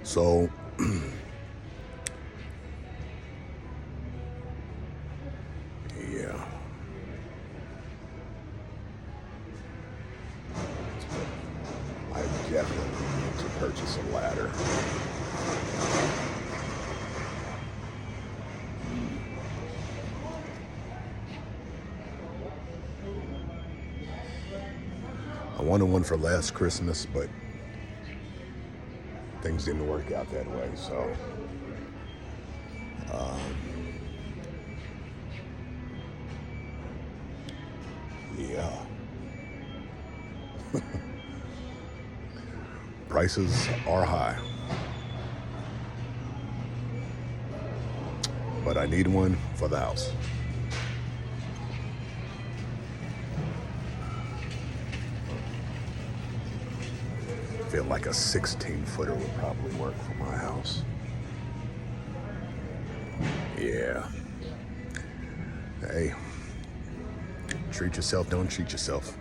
So, yeah, I definitely need to purchase a ladder. I wanted one for last Christmas, but things didn't work out that way. So, yeah, prices are high, but I need one for the house. I feel like a 16-footer would probably work for my house. Yeah. Hey, treat yourself, don't cheat yourself.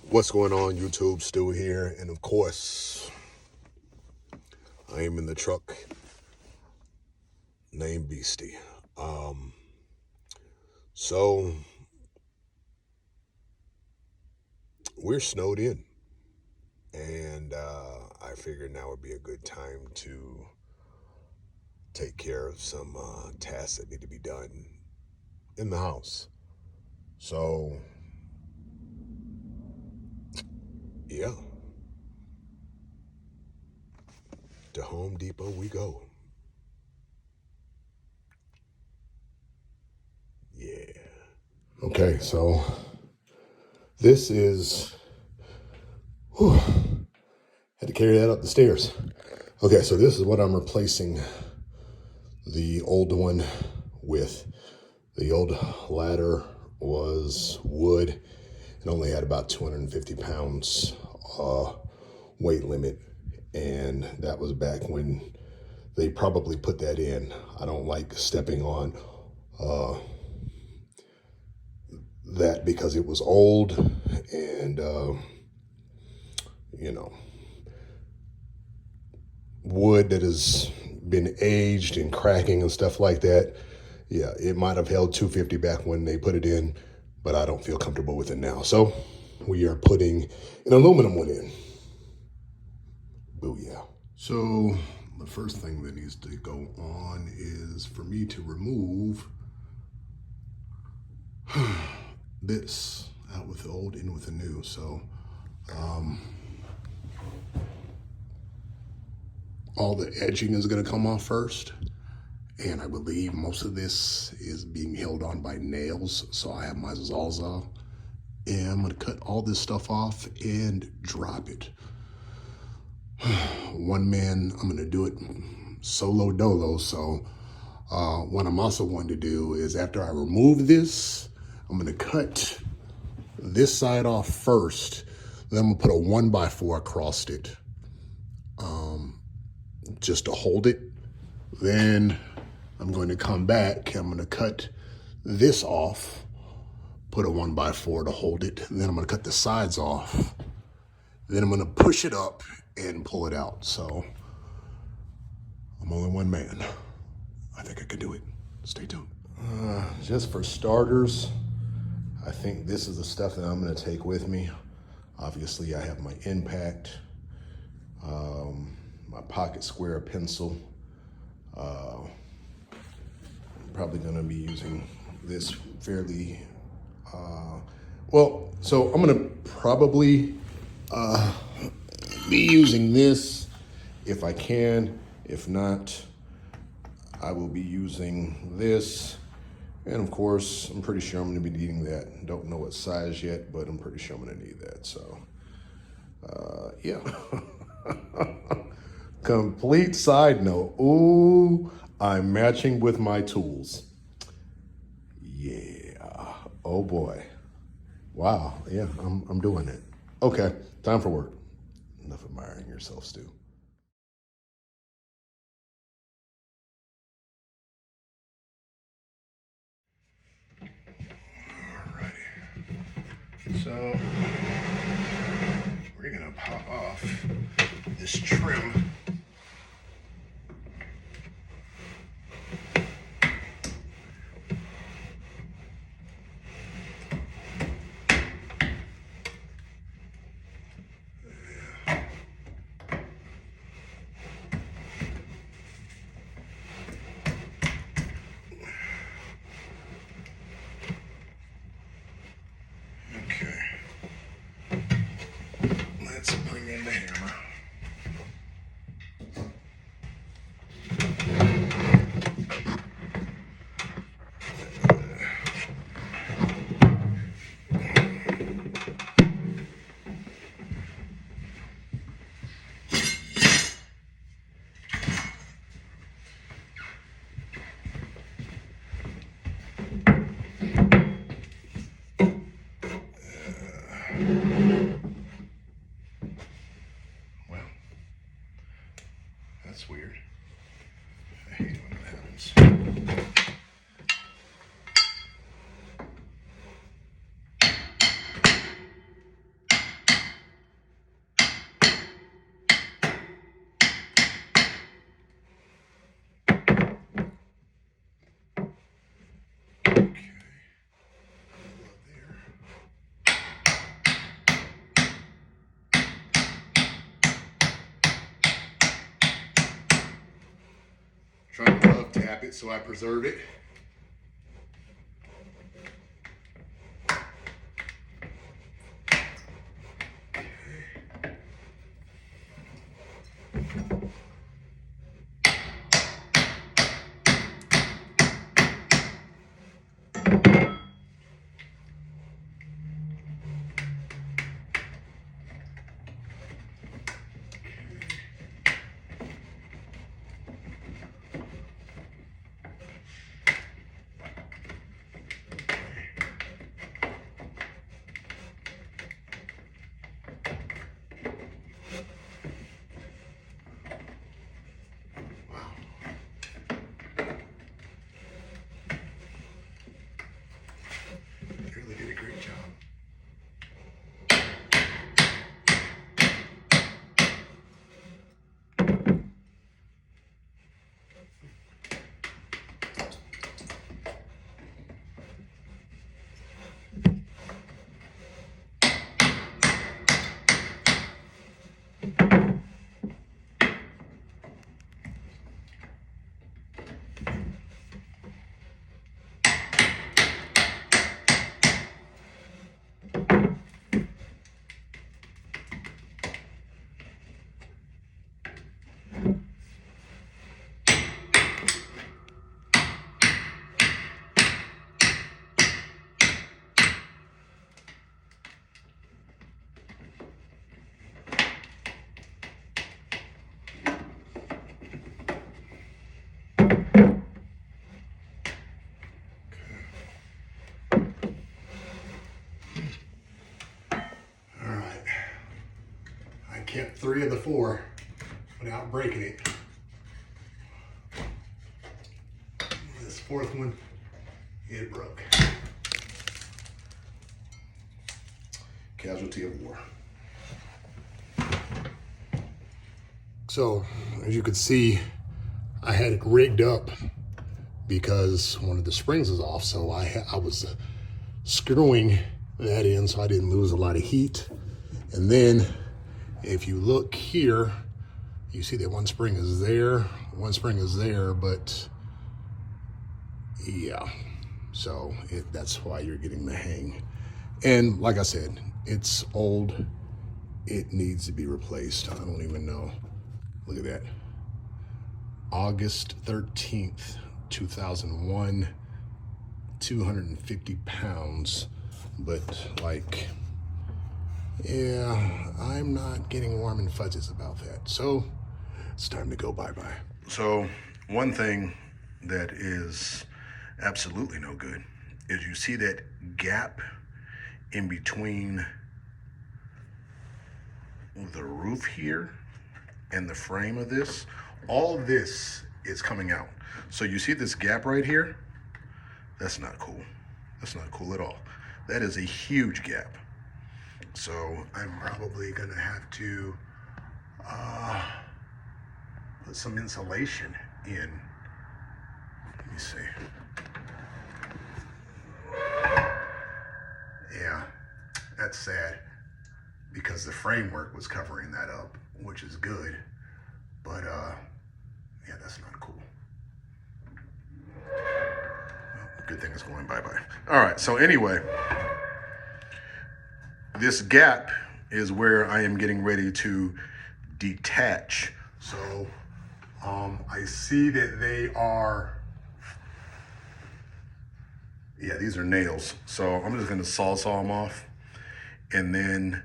What's going on, YouTube? Stu here, and of course, I am in the truck named Beastie. So we're snowed in, and I figured now would be a good time to take care of some tasks that need to be done in the house. So, yeah, to Home Depot we go. Yeah. Okay, so this is, whew, had to carry that up the stairs. Okay, so this is what I'm replacing the old one with. The old ladder was wood and only had about 250 pounds weight limit. And that was back when they probably put that in. I don't like stepping on that because it was old and, you know, wood that has been aged and cracking and stuff like that. Yeah, it might have held 250 back when they put it in, but I don't feel comfortable with it now. So we are putting an aluminum one in. Booyah. So the first thing that needs to go on is for me to remove this out with the old, in with the new. So all the edging is going to come off first. And I believe most of this is being held on by nails. So I have my Zawzall. And I'm going to cut all this stuff off and drop it. One man, I'm going to do it solo dolo. So what I'm also going to do is after I remove this, I'm going to cut this side off first. Then I'm going to put a 1x4 across it just to hold it. Then I'm going to come back. I'm going to cut this off, put a 1x4 to hold it. And then I'm going to cut the sides off. Then I'm going to push it up and pull it out. So I'm only one man. I think I can do it. Stay tuned. Just for starters, I think this is the stuff that I'm going to take with me. Obviously, I have my impact, my pocket square pencil. I'm probably going to be using this fairly well. So I'm going to probably be using this if I can. If not, I will be using this. And of course, I'm pretty sure I'm going to be needing that. Don't know what size yet, but I'm pretty sure I'm going to need that. So, yeah. Complete side note. Ooh, I'm matching with my tools. Yeah. Oh boy. Wow. Yeah, I'm doing it. Okay, time for work. Enough admiring yourself, Stu. So we're gonna pop off this trim bring in the hammer. Well, that's weird. I hate it when that happens. Trying to love tap it so I preserve it. Really did a great job. Kept 3 of the 4 without breaking it. This 4th one, it broke. Casualty of war. So, as you can see, I had it rigged up because one of the springs is off, so I was screwing that in so I didn't lose a lot of heat. And then if you look here, you see that one spring is there, but yeah, so that's why you're getting the hang. And like I said, it's old, it needs to be replaced. I don't even know, look at that. August 13th, 2001, 250 pounds, but like, yeah, I'm not getting warm and fuzzies about that. So it's time to go bye-bye. So one thing that is absolutely no good is you see that gap in between the roof here and the frame of this. All this is coming out. So you see this gap right here? That's not cool. That's not cool at all. That is a huge gap. So I'm probably gonna have to put some insulation in. Let me see. Yeah, that's sad because the framework was covering that up, which is good, but yeah, that's not cool. Well, good thing it's going bye-bye. All right, so anyway, this gap is where I am getting ready to detach. So I see that they are, yeah, these are nails. So I'm just gonna saw them off. And then,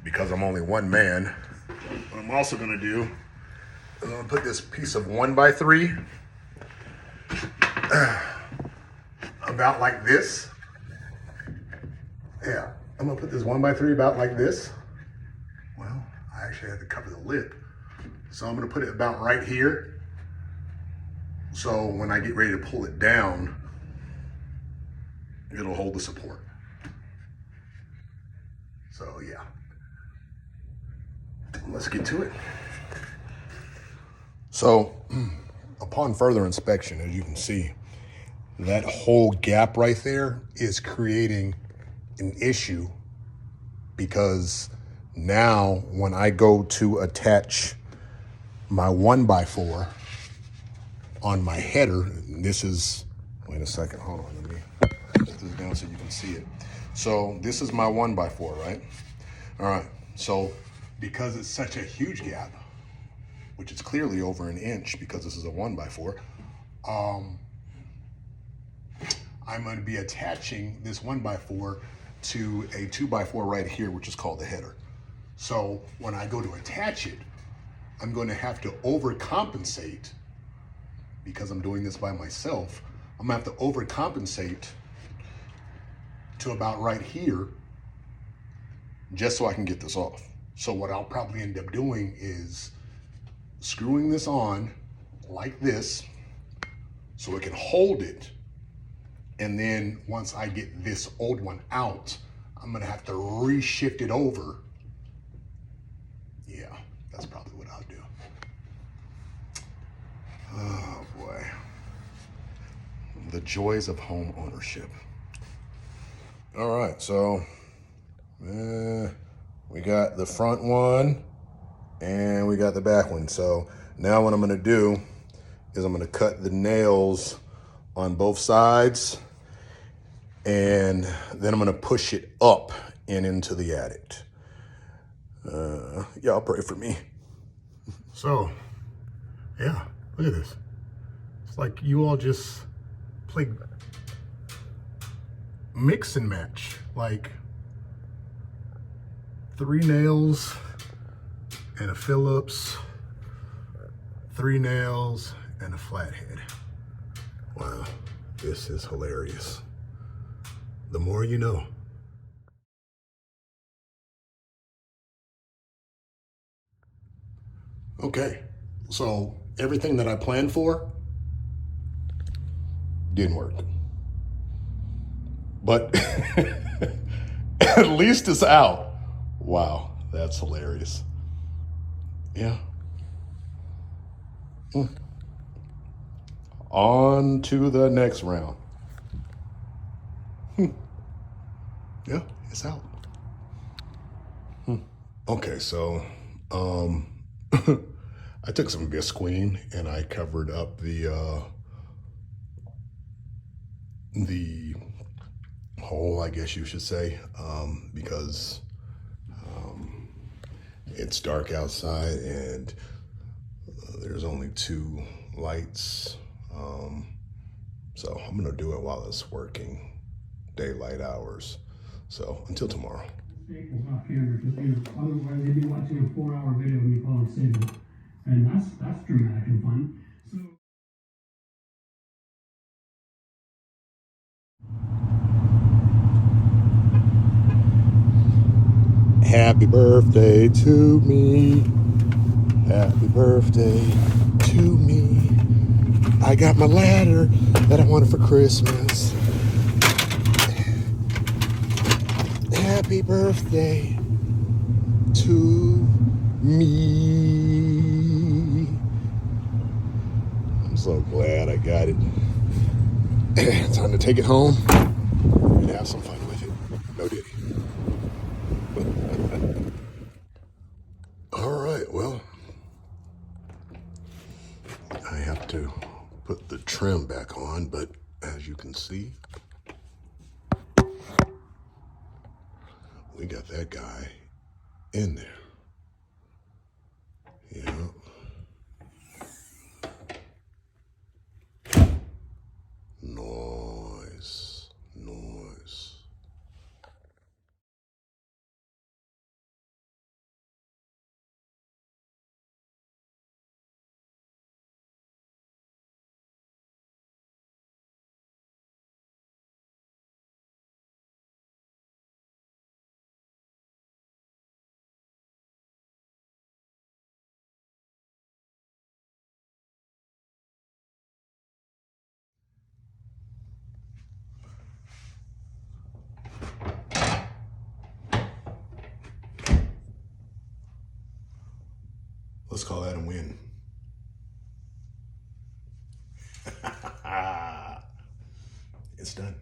because I'm only one man, what I'm also gonna do is I'm gonna put this piece of 1x3 about like this. Yeah, I'm gonna put this 1x3 about like this. Well, I actually had to cover the lip. So I'm gonna put it about right here. So when I get ready to pull it down, it'll hold the support. So yeah, let's get to it. So upon further inspection, as you can see, that whole gap right there is creating an issue, because now when I go to attach my 1x4 on my header, this is, wait a second, hold on, let me put this down so you can see it. So this is my 1x4, right? All right, so because it's such a huge gap, which is clearly over an inch because this is a 1x4, I'm going to be attaching this 1x4 to a 2x4 right here, which is called the header. So when I go to attach it, I'm going to have to overcompensate, because I'm doing this by myself. I'm going to have to overcompensate to about right here just so I can get this off. So what I'll probably end up doing is screwing this on like this so it can hold it. And then once I get this old one out, I'm gonna have to reshift it over. Yeah, that's probably what I'll do. Oh boy. The joys of home ownership. All right, so we got the front one and we got the back one. So now what I'm gonna do is I'm gonna cut the nails on both sides, and then I'm gonna push it up and into the attic. Y'all pray for me. So, yeah, look at this. It's like you all just play mix and match. Like 3 nails and a Phillips, 3 nails and a flathead. Wow, this is hilarious. The more you know. Okay, so everything that I planned for didn't work. But at least it's out. Wow, that's hilarious. Yeah. On to the next round. Yeah, it's out. Okay, so I took some visqueen and I covered up the hole, I guess you should say, because it's dark outside and there's only 2 lights. So I'm gonna do it while it's working, daylight hours. So until tomorrow. Staples off camera, because otherwise they'd be watching a 4-hour video of me calling Staples, and that's dramatic and fun. So. Happy birthday to me. Happy birthday to me. I got my ladder that I wanted for Christmas. Happy birthday to me. I'm so glad I got it. Time to take it home and have some fun with it. No diddy. All right, well, I have to put the trim back on, but as you can see, we got that guy in there. Yeah. Noise. Noise. Let's call that a win. It's done.